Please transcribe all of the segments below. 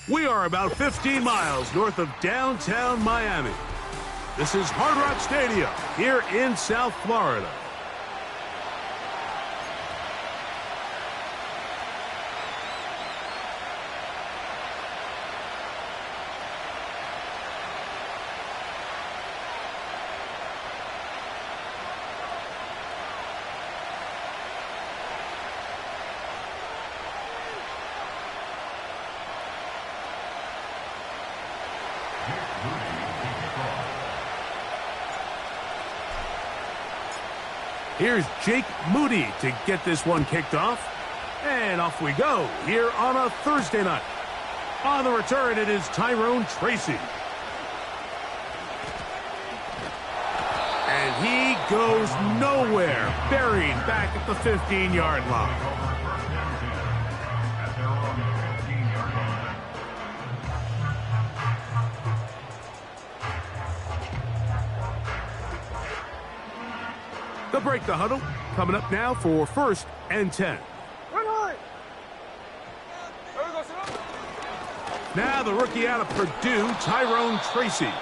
We are about 15 miles north of downtown Miami. This is Hard Rock Stadium here in South Florida. Here's Jake Moody to get this one kicked off. And off we go here on a Thursday night. On the return, it is Tyrone Tracy. And he goes nowhere, buried back at the 15-yard line. They'll break the huddle. Coming up now for 1st and 10. Now the rookie out of Purdue, Tyrone Tracy.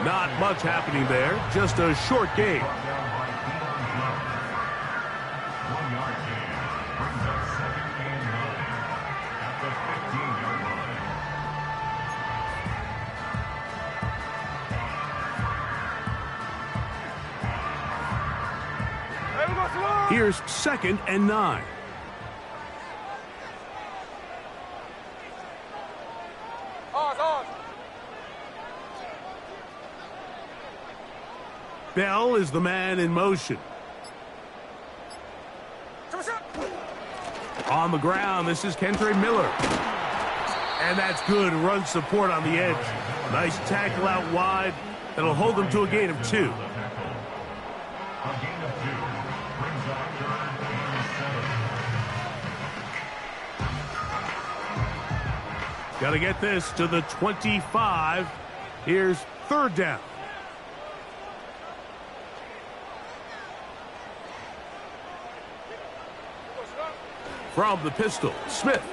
Not much happening there, just a short gain. Here's 2nd and 9. Bell is the man in motion. On the ground, this is Kentre Miller. And that's good run support on the edge. Nice tackle out wide. That'll hold them to a gain of 2. Got to get this to the 25. Here's 3rd down. From the pistol, Smith.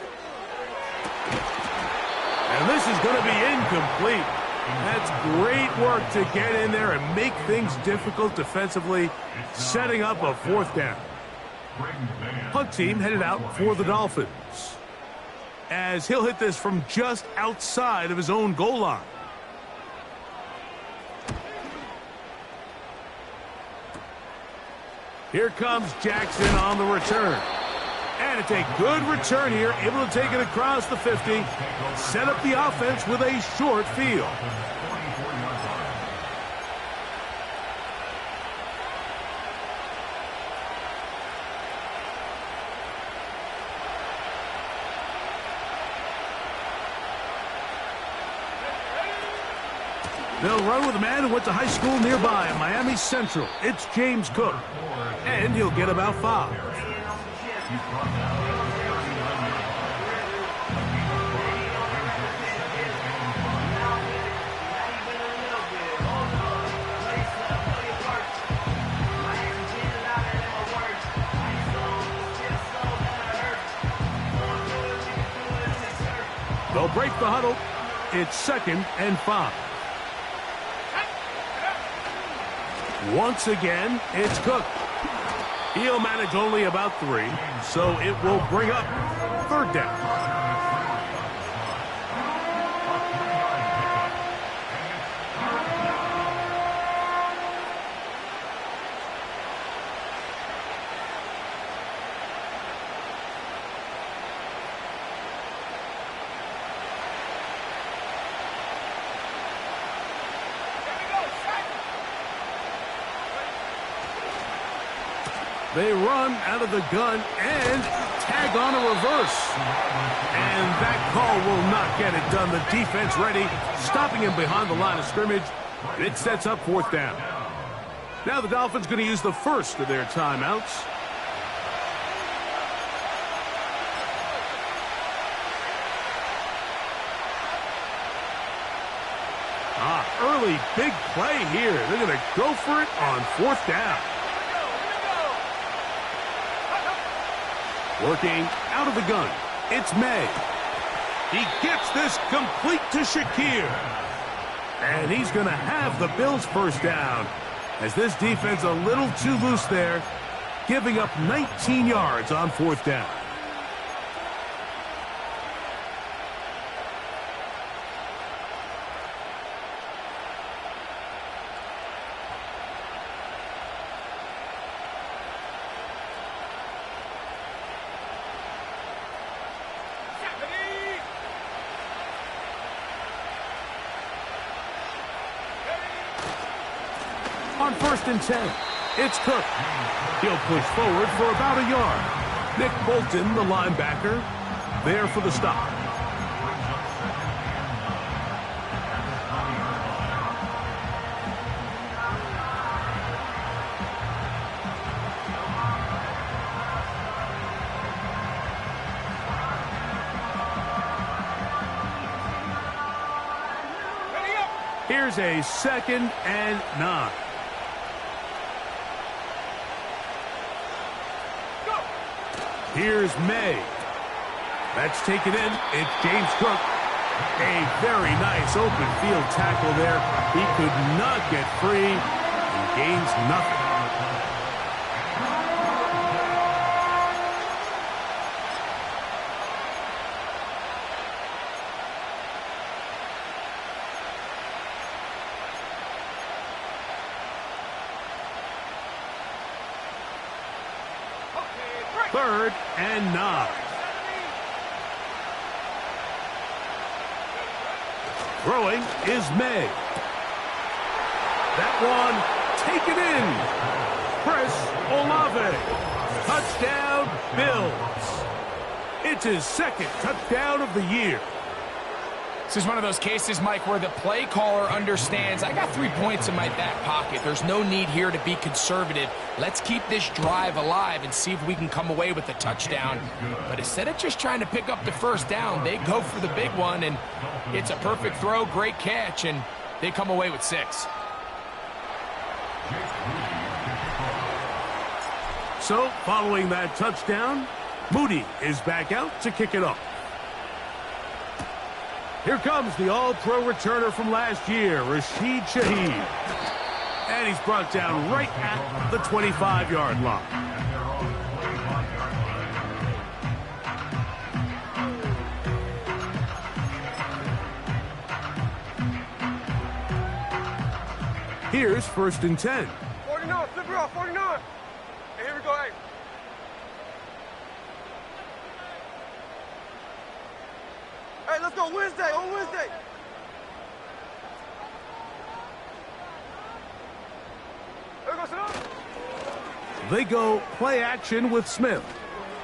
And this is going to be incomplete. That's great work to get in there and make things difficult defensively, setting up a 4th down. Punt team headed out for the Dolphins, as he'll hit this from just outside of his own goal line. Here comes Jackson on the return. And it's a good return here, able to take it across the 50, set up the offense with a short field. They'll run with a man who went to high school nearby, Miami Central. It's James Cook, and he'll get about 5. They'll break the huddle. It's 2nd and 5. Once again, it's Cook. He'll manage only about 3, so it will bring up 3rd down. They run out of the gun and tag on a reverse. And that call will not get it done. The defense ready, stopping him behind the line of scrimmage. It sets up 4th down. Now the Dolphins going to use the first of their timeouts. Early big play here. They're going to go for it on 4th down. Working out of the gun, it's May. He gets this complete to Shakir. And he's going to have the Bills first down, as this defense a little too loose there, giving up 19 yards on fourth down. On 1st and 10, it's Cook. He'll push forward for about a yard. Nick Bolton, the linebacker, there for the stop. Here's a 2nd and 9. Here's May. That's taken in. It's James Cook. A very nice open field tackle there. He could not get free and gains nothing. Third and 9. Throwing is May. That one taken in. Chris Olave. Touchdown, Bills. It's his 2nd touchdown of the year. This is one of those cases, Mike, where the play caller understands, I got 3 points in my back pocket. There's no need here to be conservative. Let's keep this drive alive and see if we can come away with a touchdown. But instead of just trying to pick up the first down, they go for the big one, and it's a perfect throw, great catch, and they come away with 6. So, following that touchdown, Moody is back out to kick it off. Here comes the all-pro returner from last year, Rashid Shaheed. And he's brought down right at the 25-yard line. Here's 1st and 10. 49, flip it off, 49. And here we go, hey. Hey, let's go Wednesday, on Wednesday. There we go, sit up. They go play action with Smith.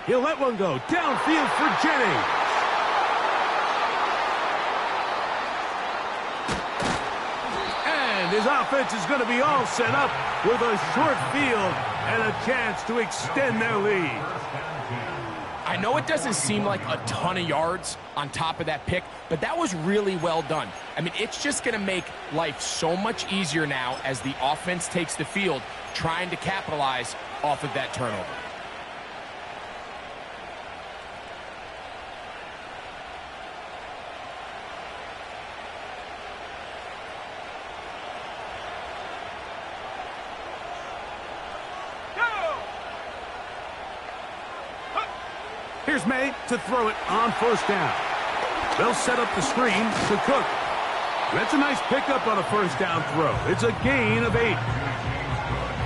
He'll let one go downfield for Jennings. And his offense is going to be all set up with a short field and a chance to extend their lead. I know it doesn't seem like a ton of yards on top of that pick, but that was really well done. I mean, it's just going to make life so much easier now as the offense takes the field, trying to capitalize off of that turnover. Here's May to throw it on 1st down. They'll set up the screen to Cook. That's a nice pickup on a 1st down throw. It's a gain of 8.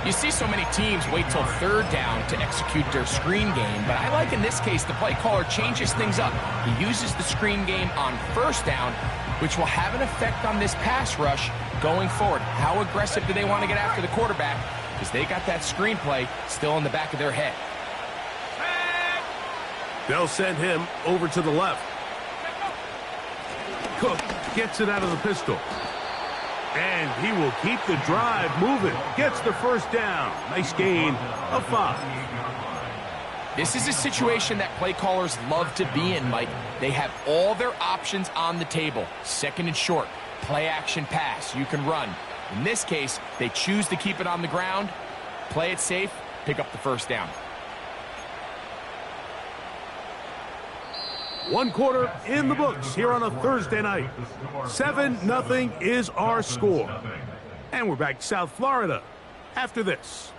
You see so many teams wait till 3rd down to execute their screen game, but I like in this case the play caller changes things up. He uses the screen game on 1st down, which will have an effect on this pass rush going forward. How aggressive do they want to get after the quarterback? Because they got that screen play still in the back of their head. They'll send him over to the left. Cook gets it out of the pistol. And he will keep the drive moving. Gets the 1st down. Nice gain of 5. This is a situation that play callers love to be in, Mike. They have all their options on the table. 2nd and short, play action pass. You can run. In this case, they choose to keep it on the ground, play it safe, pick up the 1st down. One quarter in the books here on a Thursday night. 7-0 is our score. And we're back to South Florida after this.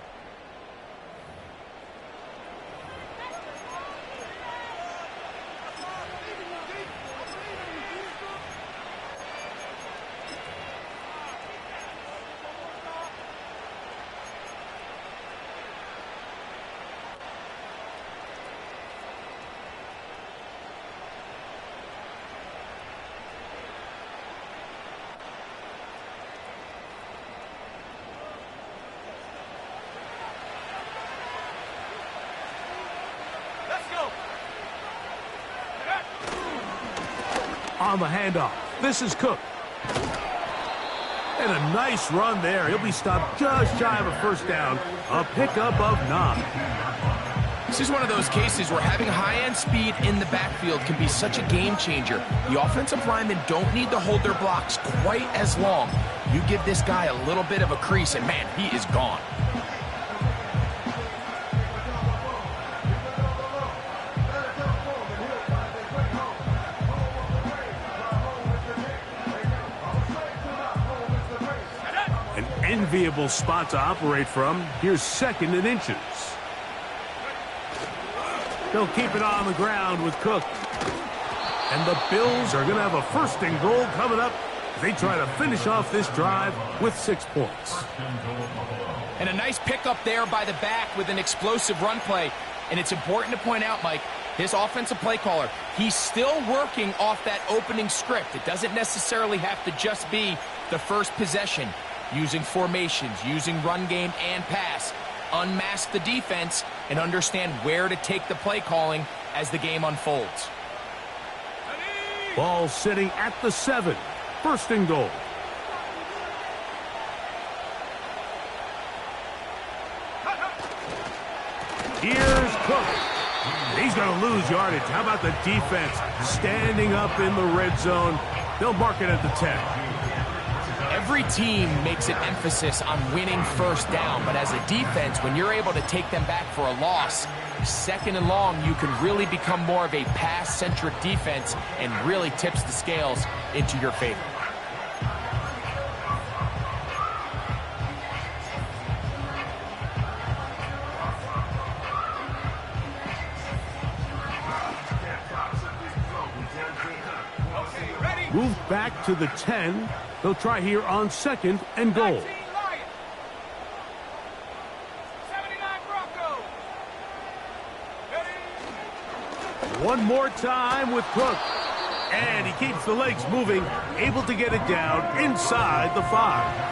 On the handoff, this is Cook. And a nice run there. He'll be stopped just shy of a first down. A pickup of 9. This is one of those cases where having high-end speed in the backfield can be such a game changer. The offensive linemen don't need to hold their blocks quite as long. You give this guy a little bit of a crease, and man, he is gone. Enviable spot to operate from. Here's 2nd and inches. They'll keep it on the ground with Cook. And the Bills are going to have a 1st and goal coming up. They try to finish off this drive with 6 points. And a nice pickup there by the back with an explosive run play. And it's important to point out, Mike, this offensive play caller, he's still working off that opening script. It doesn't necessarily have to just be the first possession. Using formations, using run game and pass. Unmask the defense and understand where to take the play calling as the game unfolds. Ball sitting at the 7. 1st and goal. Here's Cook. He's going to lose yardage. How about the defense standing up in the red zone? They'll mark it at the 10. Every team makes an emphasis on winning first down, but as a defense, when you're able to take them back for a loss, 2nd and long, you can really become more of a pass-centric defense and really tips the scales into your favor. Moved back to the 10. They'll try here on 2nd and goal. 79 Bronco. One more time with Cook. And he keeps the legs moving, able to get it down inside the 5.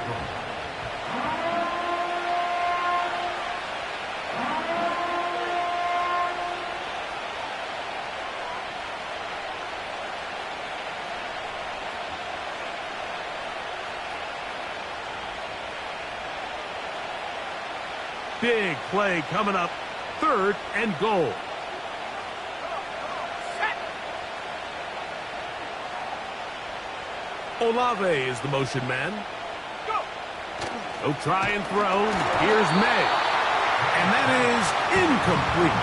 Big play coming up. 3rd and goal. Olave is the motion man. He'll try and throw. Here's May. And that is incomplete.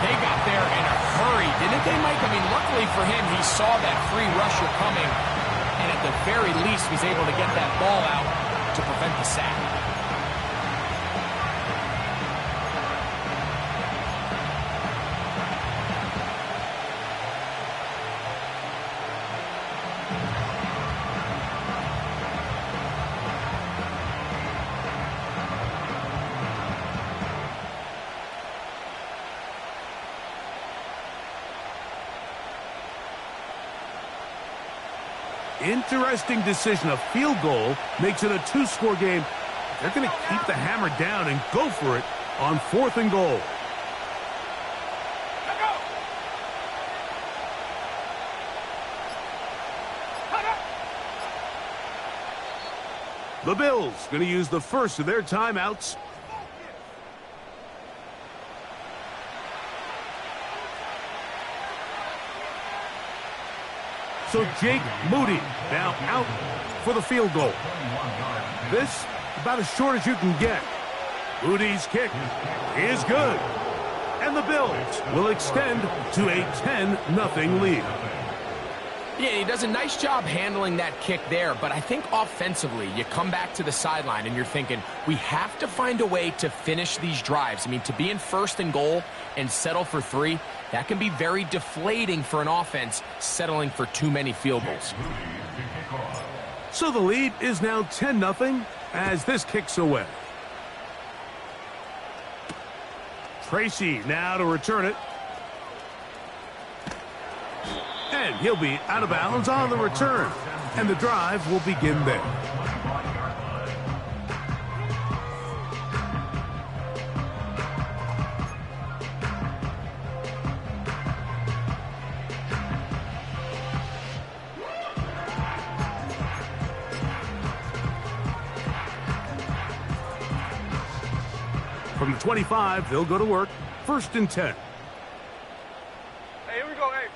They got there in a hurry, didn't they, Mike? I mean, luckily for him, he saw that free rusher coming, and at the very least was able to get that ball out to prevent the sack. Interesting decision. A field goal makes it a 2-score game. They're going to keep the hammer down and go for it on 4th and goal. The Bills going to use the first of their timeouts. So Jake Moody now out for the field goal. This about as short as you can get. Moody's kick is good. And the Bills will extend to a 10-0 lead. Yeah, he does a nice job handling that kick there, but I think offensively, you come back to the sideline and you're thinking, we have to find a way to finish these drives. I mean, to be in 1st and goal and settle for 3, that can be very deflating for an offense settling for too many field goals. So the lead is now 10-0 as this kicks away. Tracy now to return it. And he'll be out of bounds on the return. And the drive will begin there. From the 25, they'll go to work. 1st and 10. Hey, here we go, hey.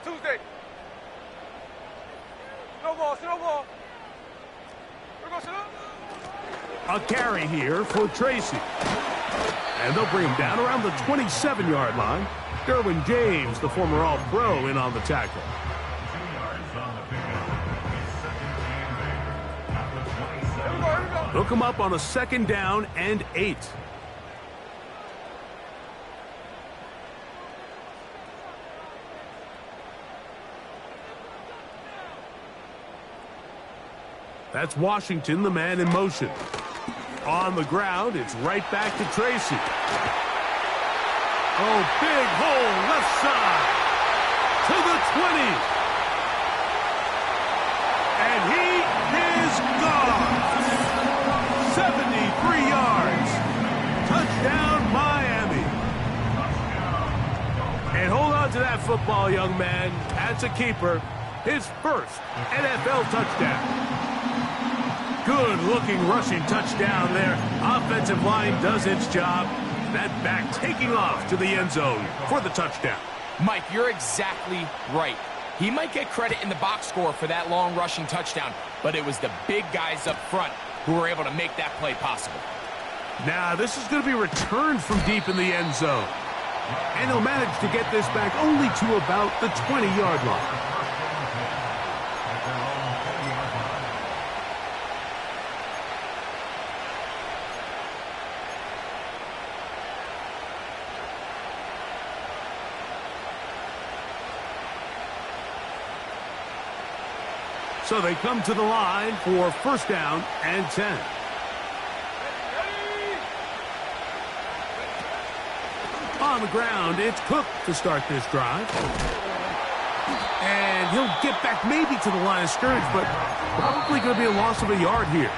Tuesday. Snowball. We're going to A carry here for Tracy. And they'll bring him down around the 27-yard line. Derwin James, the former All-Pro, in on the tackle. Hook him up on a 2nd down and 8. That's Washington, the man in motion. On the ground, it's right back to Tracy. Oh, big hole left side to the 20. And he is gone. 73 yards. Touchdown, Miami. And hold on to that football, young man. That's a keeper. His 1st NFL touchdown. Good-looking rushing touchdown there. Offensive line does its job. That back taking off to the end zone for the touchdown. Mike, you're exactly right. He might get credit in the box score for that long rushing touchdown, but it was the big guys up front who were able to make that play possible. Now, this is going to be returned from deep in the end zone. And he'll manage to get this back only to about the 20-yard line. So they come to the line for 1st down and 10. On the ground, it's Cook to start this drive. And he'll get back maybe to the line of scrimmage, but probably going to be a loss of a yard here.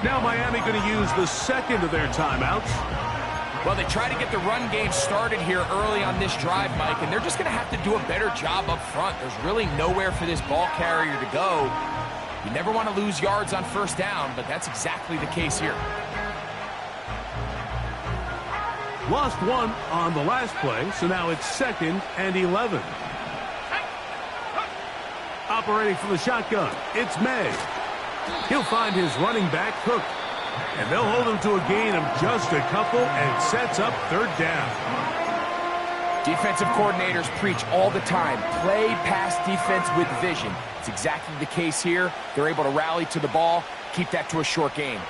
Now Miami going to use the 2nd of their timeouts. Well, they try to get the run game started here early on this drive, Mike, and they're just going to have to do a better job up front. There's really nowhere for this ball carrier to go. You never want to lose yards on 1st down, but that's exactly the case here. Lost 1 on the last play, so now it's 2nd and 11. Operating from the shotgun, it's May. He'll find his running back, Cook. And they'll hold him to a gain of just a couple and sets up 3rd down. Defensive coordinators preach all the time, play pass defense with vision. It's exactly the case here. They're able to rally to the ball, keep that to a short gain.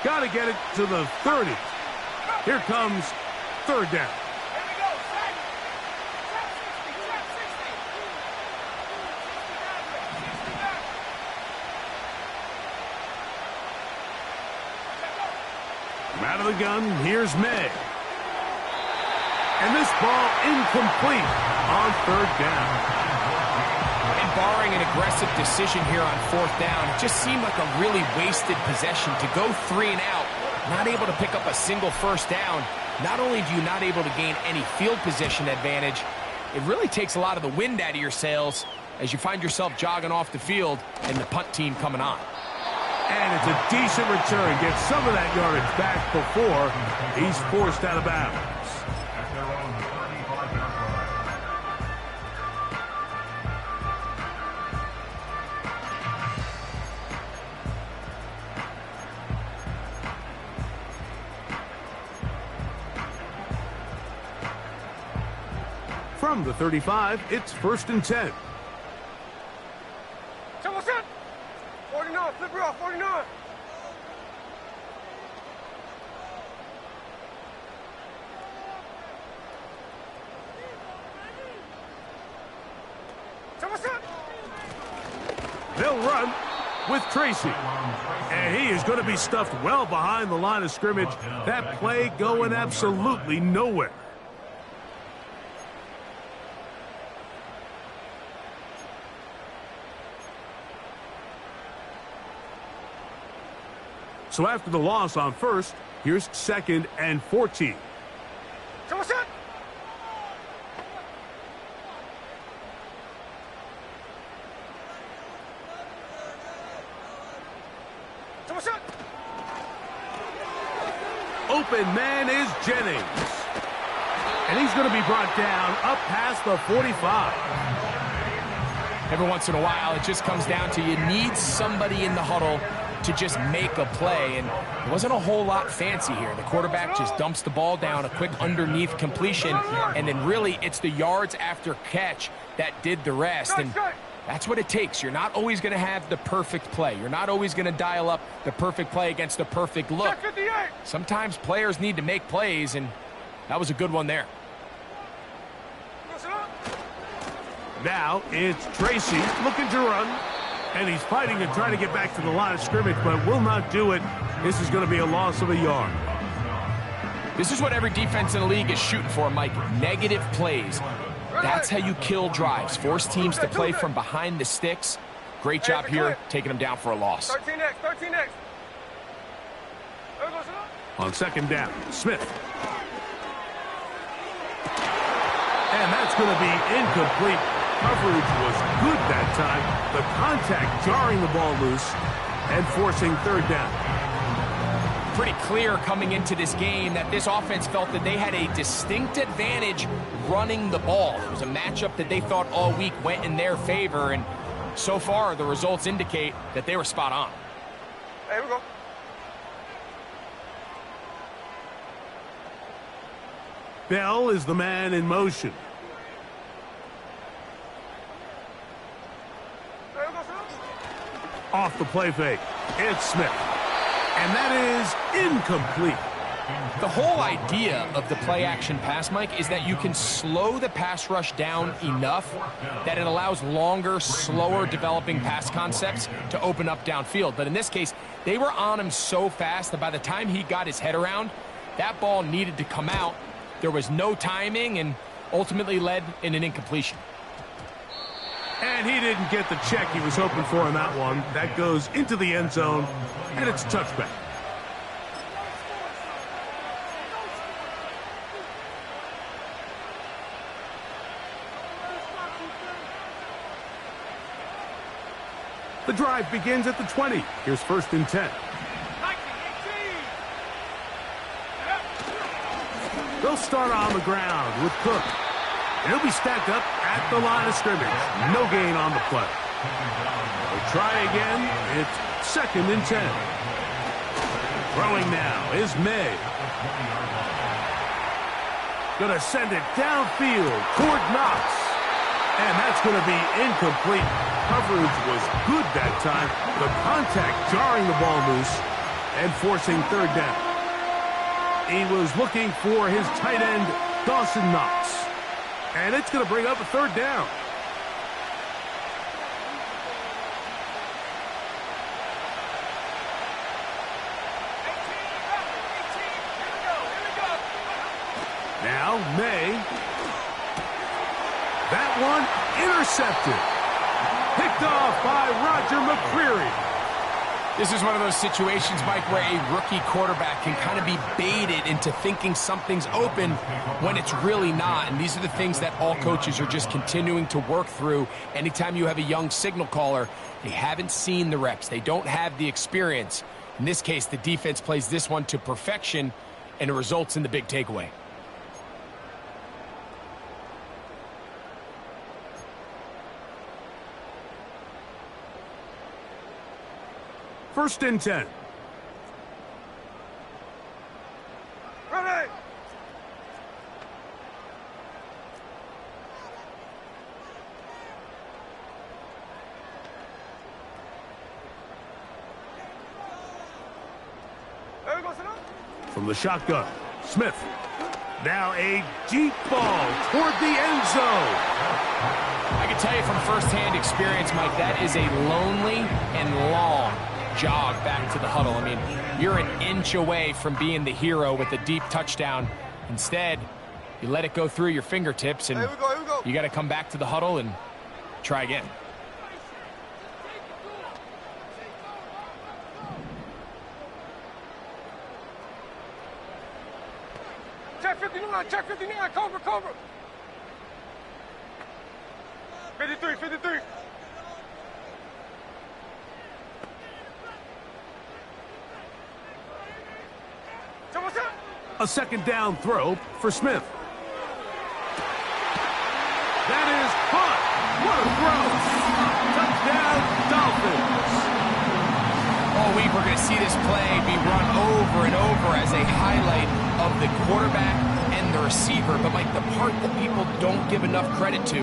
Got to get it to the 30. Here comes 3rd down. Out of the gun, here's May. And this ball incomplete on 3rd down. And barring an aggressive decision here on 4th down, it just seemed like a really wasted possession to go 3 and out, not able to pick up a single 1st down. Not only do you not able to gain any field position advantage, it really takes a lot of the wind out of your sails as you find yourself jogging off the field and the punt team coming on. And it's a decent return. Gets some of that yardage back before he's forced out of bounds. From the 35, it's 1st and 10. Double set. 49, flip her off, 49. Double set. They'll run with Tracy. And he is going to be stuffed well behind the line of scrimmage. That play going absolutely nowhere. So after the loss on 1st, here's 2nd and 14. Double set. Double set. Open man is Jennings. And he's going to be brought down up past the 45. Every once in a while, it just comes down to you need somebody in the huddle to just make a play, and it wasn't a whole lot fancy here. The quarterback just dumps the ball down, a quick underneath completion, and then really it's the yards after catch that did the rest, and that's what it takes. You're not always going to have the perfect play. You're not always going to dial up the perfect play against the perfect look. Sometimes players need to make plays, and that was a good one there. Now it's Tracy looking to run. And he's fighting and trying to get back to the line of scrimmage, but will not do it. This is going to be a loss of a yard. This is what every defense in the league is shooting for, Mike. Negative plays. That's how you kill drives. Force teams to play from behind the sticks. Great job here, taking them down for a loss. 13X, 13X. On 2nd down, Smith. And that's going to be incomplete. Coverage was good that time. The contact jarring the ball loose and forcing 3rd down. Pretty clear coming into this game that this offense felt that they had a distinct advantage running the ball. It was a matchup that they thought all week went in their favor, and so far the results indicate that they were spot on. Here we go. Bell is the man in motion. Off the play fake, it's Smith. And that is incomplete. The whole idea of the play-action pass, Mike, is that you can slow the pass rush down enough that it allows longer, slower developing pass concepts to open up downfield. But in this case, they were on him so fast that by the time he got his head around, that ball needed to come out. There was no timing and ultimately led in an incompletion. And he didn't get the check he was hoping for in that one. That goes into the end zone, and it's a touchback. The drive begins at the 20. Here's 1st and 10. They'll start on the ground with Cook. And he'll be stacked up at the line of scrimmage. No gain on the play. They'll try again. It's 2nd and 10. Throwing now is May. Gonna send it downfield toward Knox. And that's going to be incomplete. Coverage was good that time. The contact jarring the ball loose and forcing 3rd down. He was looking for his tight end, Dawson Knox. And it's going to bring up a 3rd down. Now, May. That one intercepted. Picked off by Roger McCreary. This is one of those situations, Mike, where a rookie quarterback can kind of be baited into thinking something's open when it's really not. And these are the things that all coaches are just continuing to work through. Anytime you have a young signal caller, they haven't seen the reps. They don't have the experience. In this case, the defense plays this one to perfection, and it results in the big takeaway. First and 10. Ready! There we go, sit up. From the shotgun, Smith. Now a deep ball toward the end zone. I can tell you from firsthand experience, Mike, that is a lonely and long jog back to the huddle. I mean, you're an inch away from being the hero with a deep touchdown. Instead, you let it go through your fingertips, and Here we go. you got to come back to the huddle and try again. Check 59, Cobra. 53. A second down throw for Smith. That is caught. What a throw. Touchdown, Dolphins. All week, we're going to see this play be run over and over as a highlight of the quarterback and the receiver. But, Mike, the part that people don't give enough credit to,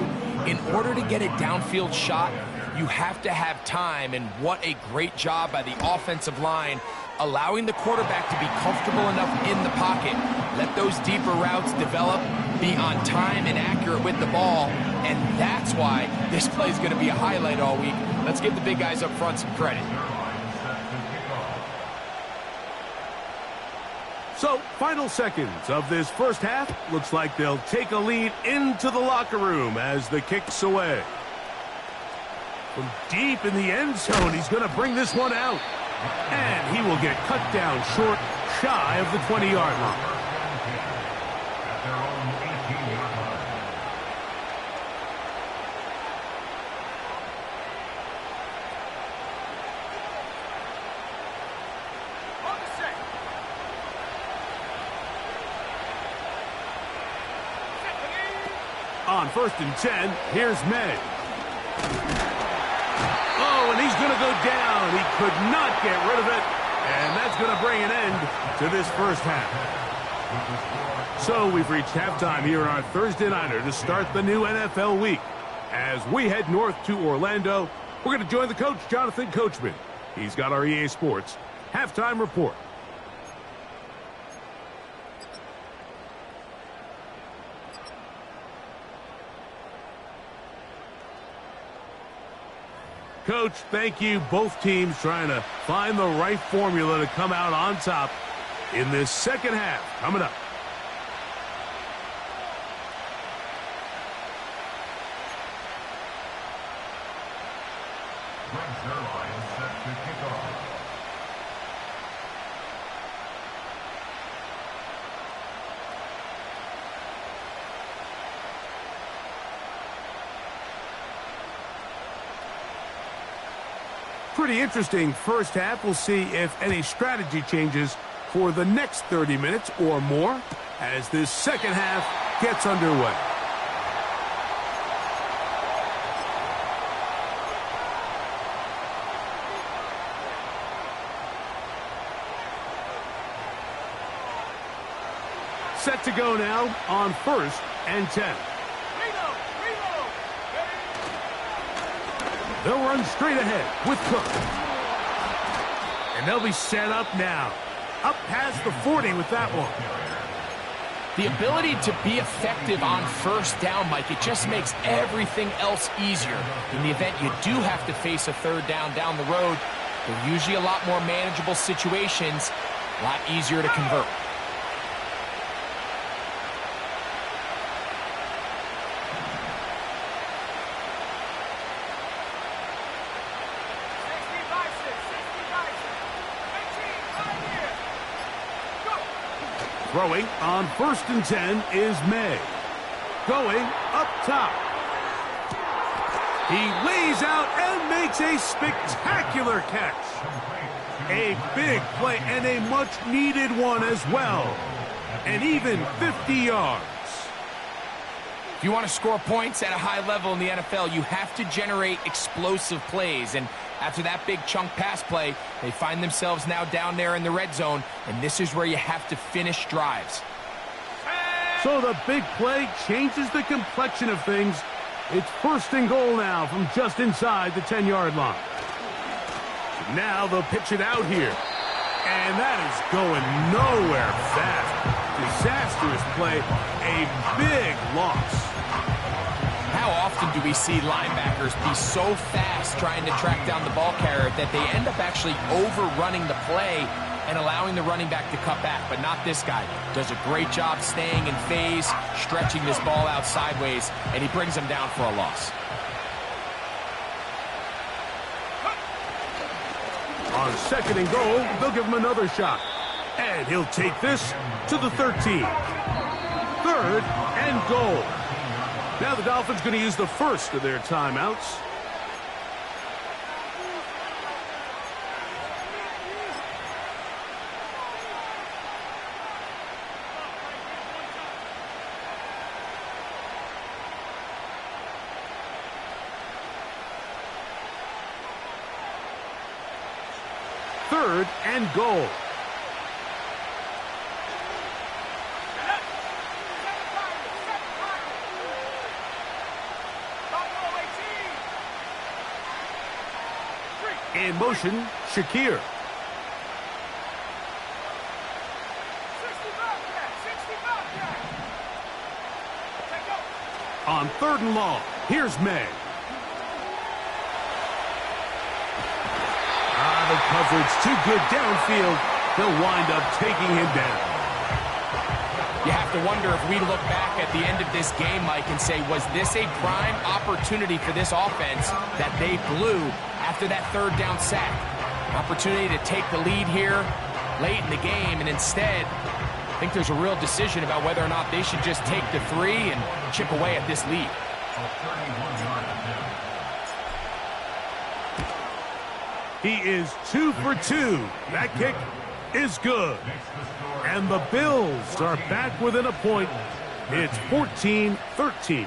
in order to get a downfield shot, you have to have time, and what a great job by the offensive line allowing the quarterback to be comfortable enough in the pocket. Let those deeper routes develop, be on time and accurate with the ball, and that's why this play is going to be a highlight all week. Let's give the big guys up front some credit. So, final seconds of this first half. Looks like they'll take a lead into the locker room as the kick's away. From deep in the end zone, he's going to bring this one out. And he will get cut down short, shy of the 20-yard line. On first and 10, here's May. Oh, and he's going to go down. He could not get rid of it. And that's going to bring an end to this first half. So we've reached halftime here on our Thursday Nighter to start the new NFL week. As we head north to Orlando, we're going to join the coach, Jonathan Coachman. He's got our EA Sports halftime report. Coach, thank you. Both teams trying to find the right formula to come out on top in this second half. Coming up. Pretty interesting first half. We'll see if any strategy changes for the next 30 minutes or more as this second half gets underway. Set to go now on first and 10. They'll run straight ahead with Cook. And they'll be set up now. Up past the 40 with that one. The ability to be effective on first down, Mike, it just makes everything else easier. In the event you do have to face a third down the road, they're usually a lot more manageable situations, a lot easier to convert. Throwing on 1st and 10 is May. Going up top. He lays out and makes a spectacular catch. A big play and a much-needed one as well. And even 50 yards. If you want to score points at a high level in the NFL, you have to generate explosive plays. And after that big chunk pass play, they find themselves now down there in the red zone, and this is where you have to finish drives. So the big play changes the complexion of things. It's 1st and goal now from just inside the 10-yard line. Now they'll pitch it out here. And that is going nowhere fast. Disastrous play. A big loss. How often do we see linebackers be so fast trying to track down the ball carrier that they end up actually overrunning the play and allowing the running back to cut back? But not this guy. Does a great job staying in phase, stretching this ball out sideways, and he brings him down for a loss. On 2nd and goal, they'll give him another shot. And he'll take this to the 13. 3rd and goal. Now the Dolphins going to use the first of their timeouts. Third and goal. In motion, Shakir. On 3rd and long, here's May. The coverage too good downfield. They'll wind up taking him down. You have to wonder if we look back at the end of this game, Mike, and say, was this a prime opportunity for this offense that they blew after that 3rd down sack? Opportunity to take the lead here late in the game, and instead, I think there's a real decision about whether or not they should just take the 3 and chip away at this lead. He is 2 for 2. That kick is good. And the Bills are back within a point. It's 14-13.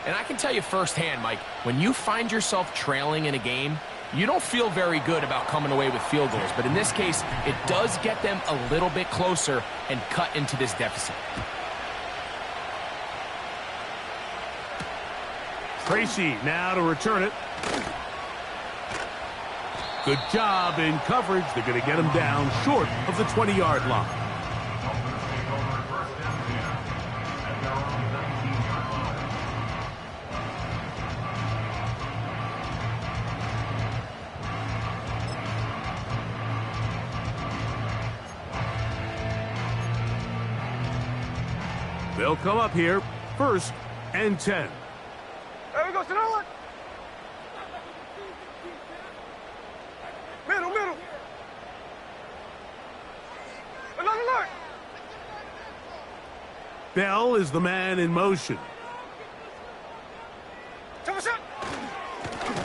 And I can tell you firsthand, Mike, when you find yourself trailing in a game, you don't feel very good about coming away with field goals. But in this case, it does get them a little bit closer and cut into this deficit. Tracy now to return it. Good job in coverage. They're going to get him down short of the 20-yard line. They'll come up here, 1st and 10. There we go, Sonoma. Middle. Alert. Bell is the man in motion.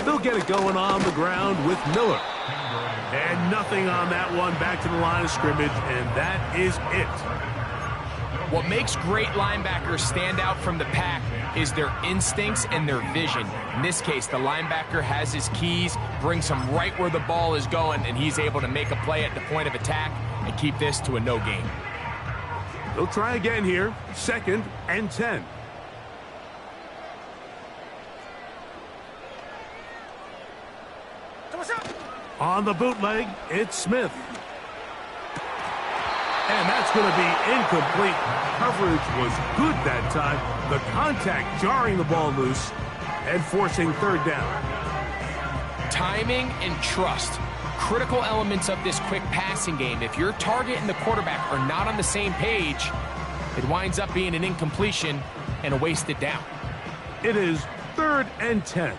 They'll get it going on the ground with Miller. And nothing on that one, back to the line of scrimmage, and that is it. What makes great linebackers stand out from the pack is their instincts and their vision. In this case, the linebacker has his keys, brings him right where the ball is going, and he's able to make a play at the point of attack and keep this to a no gain. They'll try again here, 2nd and 10. On the bootleg, it's Smith. And that's going to be incomplete. Coverage was good that time. The contact jarring the ball loose and forcing 3rd down. Timing and trust. Critical elements of this quick passing game. If your target and the quarterback are not on the same page, it winds up being an incompletion and a wasted down. It is 3rd and 10.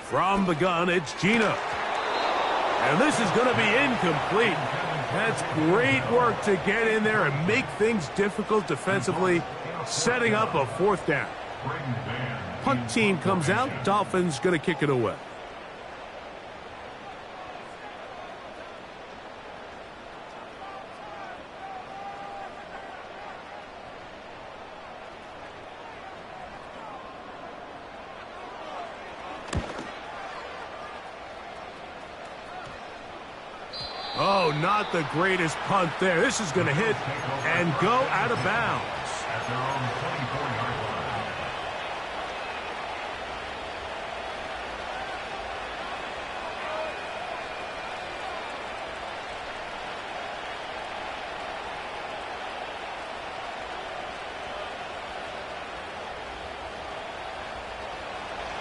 From the gun, it's Gino. And this is going to be incomplete. That's great work to get in there and make things difficult defensively, setting up a fourth down. Punt team comes out. Dolphins going to kick it away. Oh, not the greatest punt there. This is going to hit and go out of bounds. At their own 24-yard line.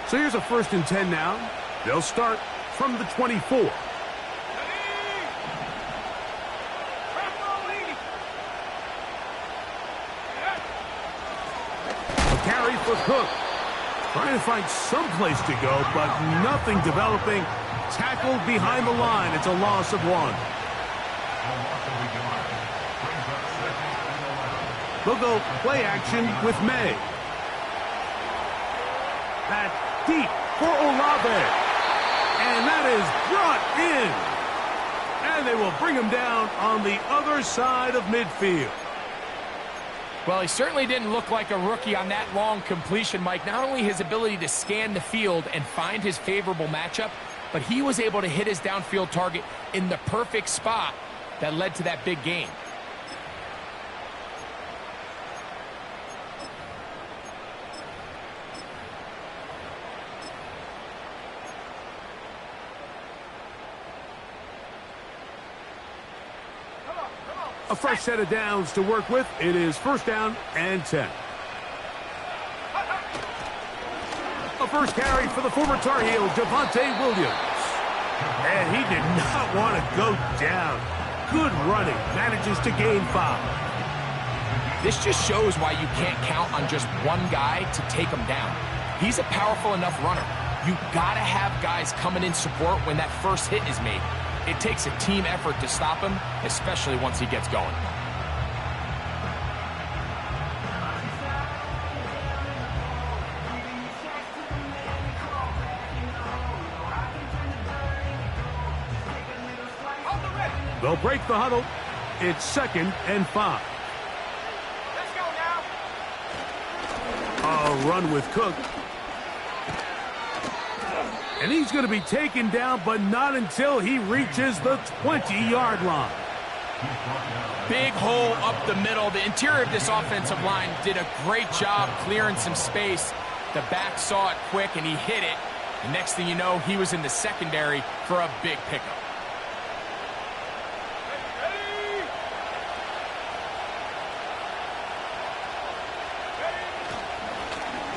So here's a 1st and 10 now. They'll start from the 24. Carry for Cook. Trying to find some place to go, but nothing developing. Tackled behind the line. It's a loss of 1. They'll go play action with May. That's deep for Olave. And that is brought in. And they will bring him down on the other side of midfield. Well, he certainly didn't look like a rookie on that long completion, Mike. Not only his ability to scan the field and find his favorable matchup, but he was able to hit his downfield target in the perfect spot that led to that big gain. A fresh set of downs to work with. It is 1st down and 10. A first carry for the former Tar Heel, Javonte Williams. And he did not want to go down. Good running. Manages to gain 5. This just shows why you can't count on just one guy to take him down. He's a powerful enough runner. You got to have guys coming in support when that first hit is made. It takes a team effort to stop him, especially once he gets going. They'll break the huddle. It's 2nd and 5. Let's go now. A run with Cook. And he's going to be taken down, but not until he reaches the 20-yard line. Big hole up the middle. The interior of this offensive line did a great job clearing some space. The back saw it quick, and he hit it. The next thing you know, he was in the secondary for a big pickup.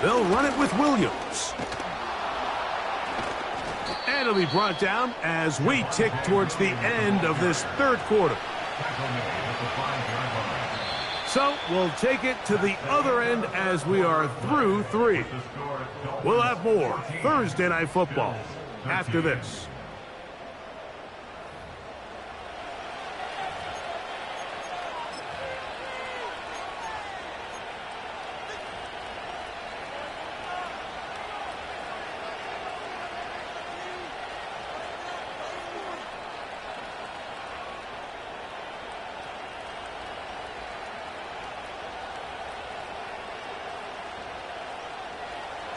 They'll run it with Williams. And it'll be brought down as we tick towards the end of this 3rd quarter. So we'll take it to the other end as we are through 3. We'll have more Thursday Night Football after this.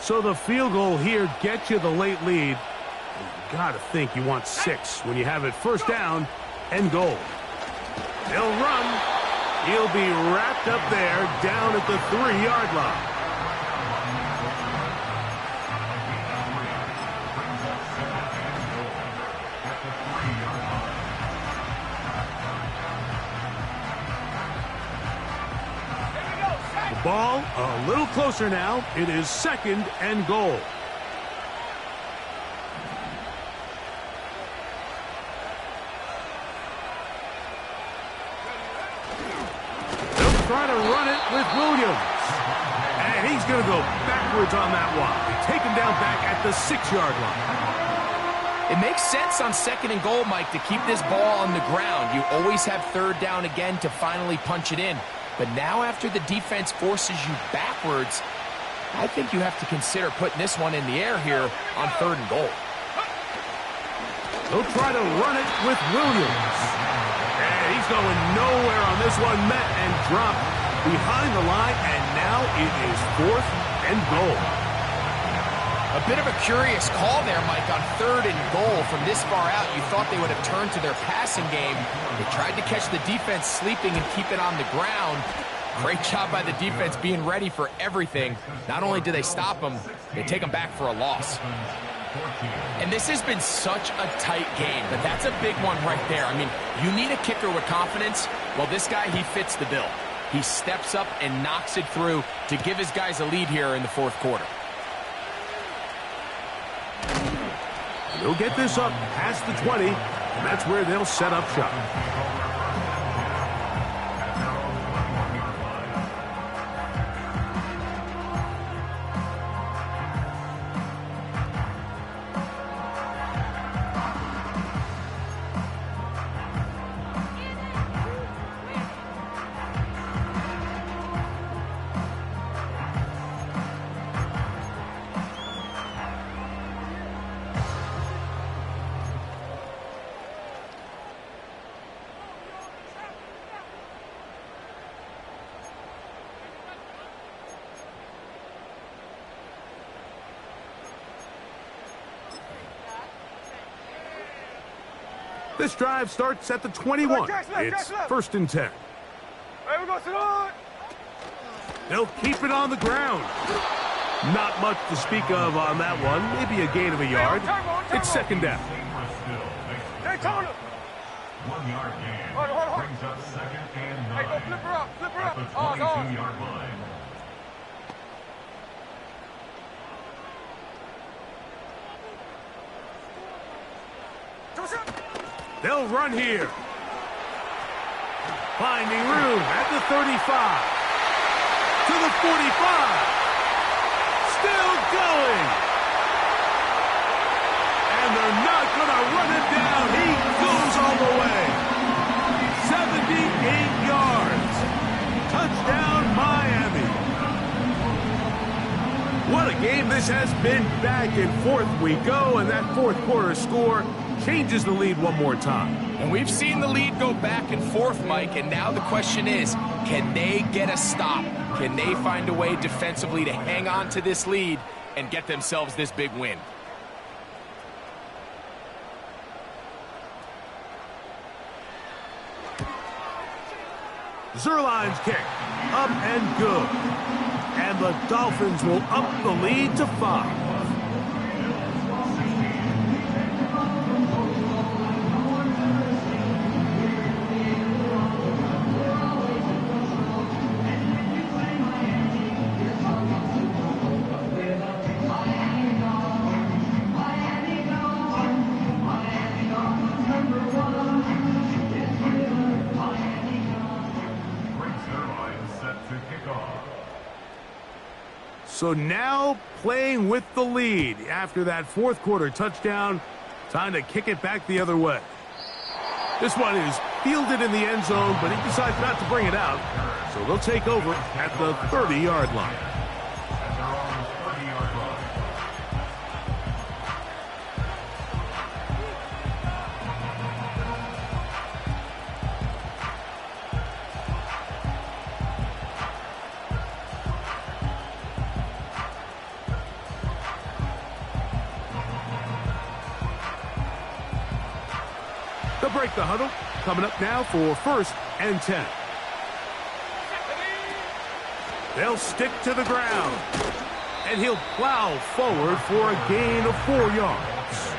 So the field goal here gets you the late lead. You got to think you want 6 when you have it 1st down and goal. They'll run. He'll be wrapped up there down at the 3-yard line. Ball a little closer now. It is 2nd and goal. They'll try to run it with Williams. And he he's going to go backwards on that one. They take him down back at the 6-yard line. It makes sense on 2nd and goal, Mike, to keep this ball on the ground. You always have 3rd down again to finally punch it in. But now after the defense forces you backwards, I think you have to consider putting this one in the air here on 3rd and goal. He'll try to run it with Williams. And he's going nowhere on this one. Met and dropped behind the line, and now it is 4th and goal. A bit of a curious call there, Mike, on 3rd and goal. From this far out, you thought they would have turned to their passing game. They tried to catch the defense sleeping and keep it on the ground. Great job by the defense being ready for everything. Not only do they stop them, they take them back for a loss. And this has been such a tight game, but that's a big one right there. I mean, you need a kicker with confidence. Well, this guy, he fits the bill. He steps up and knocks it through to give his guys a lead here in the 4th quarter. They'll get this up past the 20, and that's where they'll set up shop. This drive starts at the 21. It's 1st and 10. Hey, we go to the... They'll keep it on the ground. Not much to speak of on that one. Maybe a gain of a yard. It's 2nd down. Daytona. 1-yard gain. Brings up 2nd and 9. Hey, go flip her up. Flip her up. At the 22-yard line. They'll run here. Finding room at the 35. To the 45. Still going. And they're not going to run it down. He goes all the way. 78 yards. Touchdown, Miami. What a game this has been. Back and forth we go, and that 4th quarter score changes the lead one more time. And we've seen the lead go back and forth, Mike, and now the question is, can they get a stop? Can they find a way defensively to hang on to this lead and get themselves this big win? Zerline's kick, up and good. And the Dolphins will up the lead to 5. So now playing with the lead after that 4th quarter touchdown. Time to kick it back the other way. This one is fielded in the end zone, but he decides not to bring it out. So they'll take over at the 30-yard line. They'll break the huddle. Coming up now for 1st and 10. They'll stick to the ground. And he'll plow forward for a gain of 4 yards.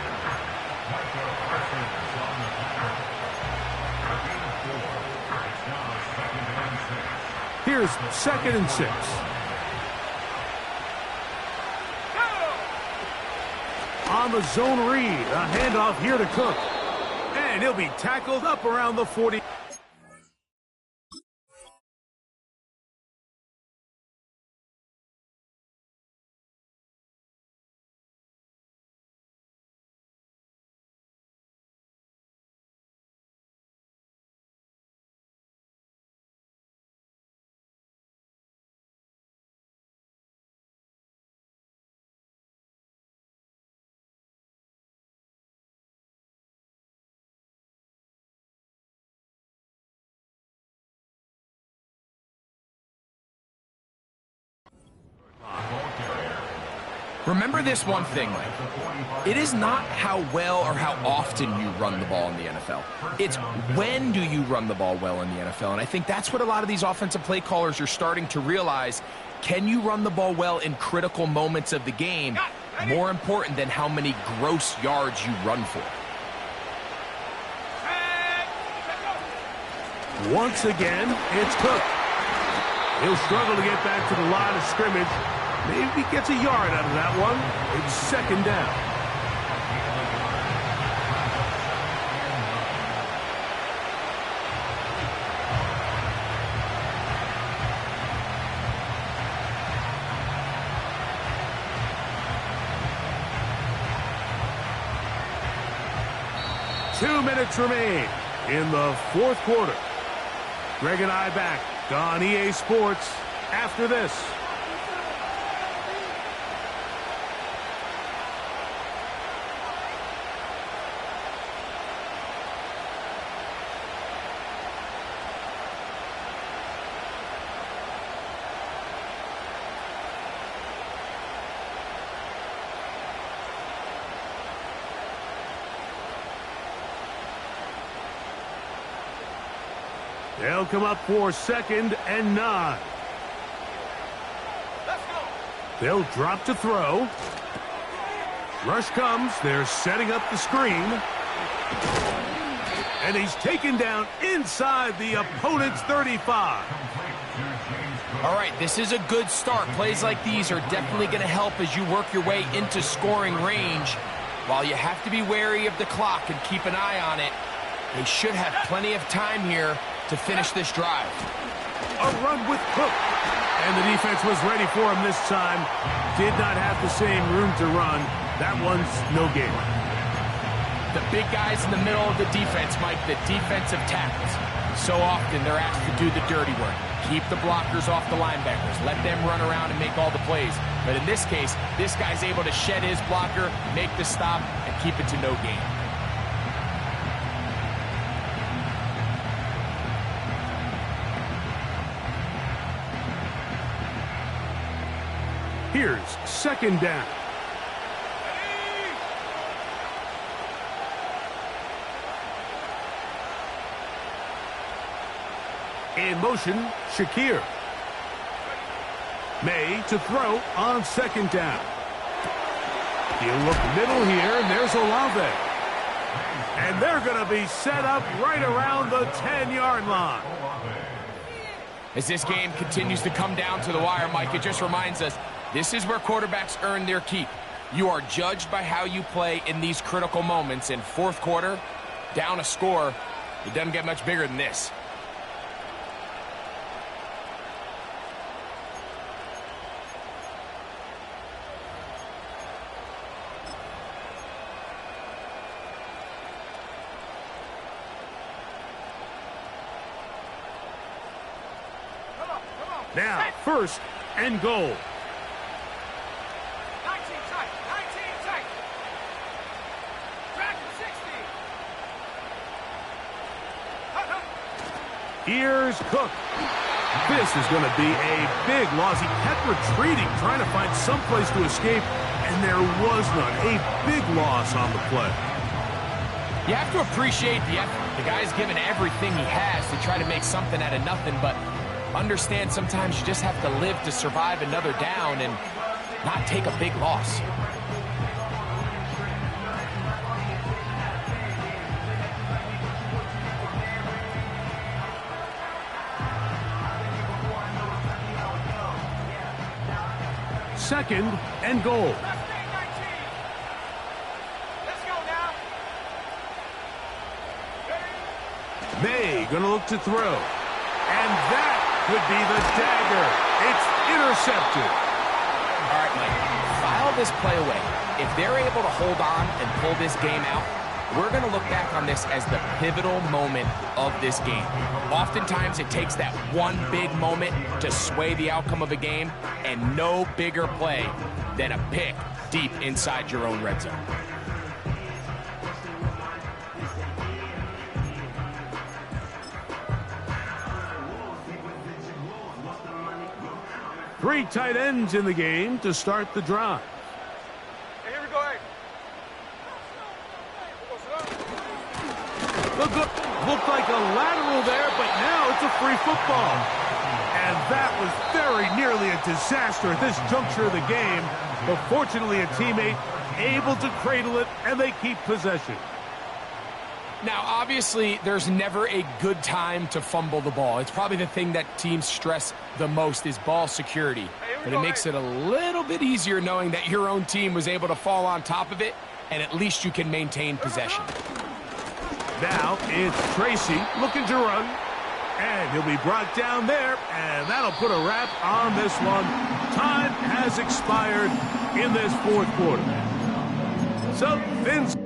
Here's 2nd and 6. On the zone read, a handoff here to Cook. And he'll be tackled up around the 40. Remember this one thing, Mike. It is not how well or how often you run the ball in the NFL. It's when do you run the ball well in the NFL. And I think that's what a lot of these offensive play callers are starting to realize. Can you run the ball well in critical moments of the game? More important than how many gross yards you run for. Once again, it's Cook. He'll struggle to get back to the line of scrimmage. Maybe gets a yard out of that one. It's second down. Two minutes remain in the fourth quarter. Greg and I back on EA Sports after this. They'll come up for second and 9. They'll drop to throw. Rush comes. They're setting up the screen. And he's taken down inside the opponent's 35. All right, this is a good start. Plays like these are definitely going to help as you work your way into scoring range. While you have to be wary of the clock and keep an eye on it, they should have plenty of time here to finish this drive. A run with Cook. And the defense was ready for him this time. Did not have the same room to run. That one's no gain. The big guys in the middle of the defense, Mike, the defensive tackles. So often they're asked to do the dirty work. Keep the blockers off the linebackers. Let them run around and make all the plays. But in this case, this guy's able to shed his blocker, make the stop, and keep it to no gain. Here's second down. In motion, Shakir. May to throw on second down. He'll look middle here, and there's Olave. And they're going to be set up right around the 10-yard line. As this game continues to come down to the wire, Mike, it just reminds us, this is where quarterbacks earn their keep. You are judged by how you play in these critical moments. In fourth quarter, down a score, it doesn't get much bigger than this. Now, first and goal. 19 tight, 19 tight. Track 60. Here's Cook. This is going to be a big loss. He kept retreating, trying to find some place to escape, and there was none. A big loss on the play. You have to appreciate the effort. The guy's given everything he has to try to make something out of nothing, but understand sometimes you just have to live to survive another down and not take a big loss. Second and goal. Let's go now. May gonna look to throw. And that could be the dagger. It's intercepted. All right, Mike, file this play away. If they're able to hold on and pull this game out, we're going to look back on this as the pivotal moment of this game. Oftentimes, it takes that one big moment to sway the outcome of a game, and no bigger play than a pick deep inside your own red zone. Three tight ends in the game to start the drive. a free football. And that was very nearly a disaster at this juncture of the game. But fortunately, a teammate able to cradle it, and they keep possession. Now, obviously, there's never a good time to fumble the ball. It's probably the thing that teams stress the most is ball security. But it makes it a little bit easier knowing that your own team was able to fall on top of it, and at least you can maintain possession. Now it's Tracy looking to run, and he'll be brought down there, and that'll put a wrap on this one. Time has expired in this fourth quarter. So Vince